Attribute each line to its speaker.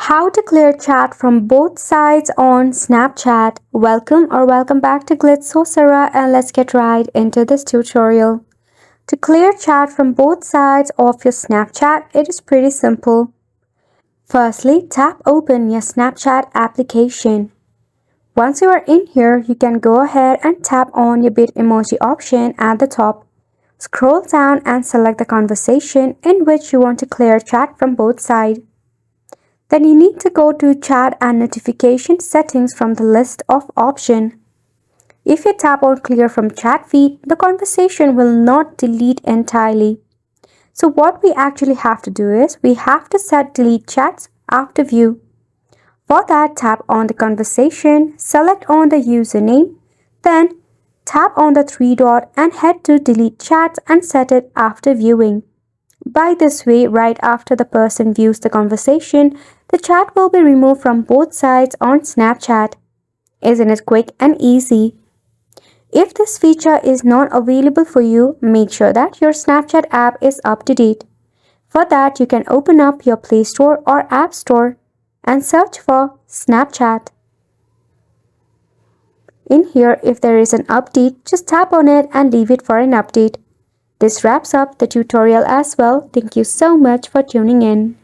Speaker 1: How to clear chat from both sides on Snapchat. Welcome back to Glitz Sorcerer, and let's get right into this tutorial. To clear chat from both sides of your Snapchat, it is pretty simple. Firstly, tap open your Snapchat application. Once you are in here, you can go ahead and tap on your bit emoji option at the top. Scroll down and select the conversation in which you want to clear chat from both sides. Then you need to go to Chat and Notification Settings from the list of options. If you tap on Clear from Chat Feed, the conversation will not delete entirely. So what we actually have to do is we have to set Delete Chats after View. For that, tap on the conversation, select on the username, then tap on the three dot and head to Delete Chats and set it after viewing. By this way, right after the person views the conversation, the chat will be removed from both sides on Snapchat. Isn't it quick and easy? If this feature is not available for you, make sure that your Snapchat app is up to date. For that, you can open up your Play Store or App Store and search for Snapchat. In here, if there is an update, just tap on it and leave it for an update. This wraps up the tutorial as well. Thank you so much for tuning in.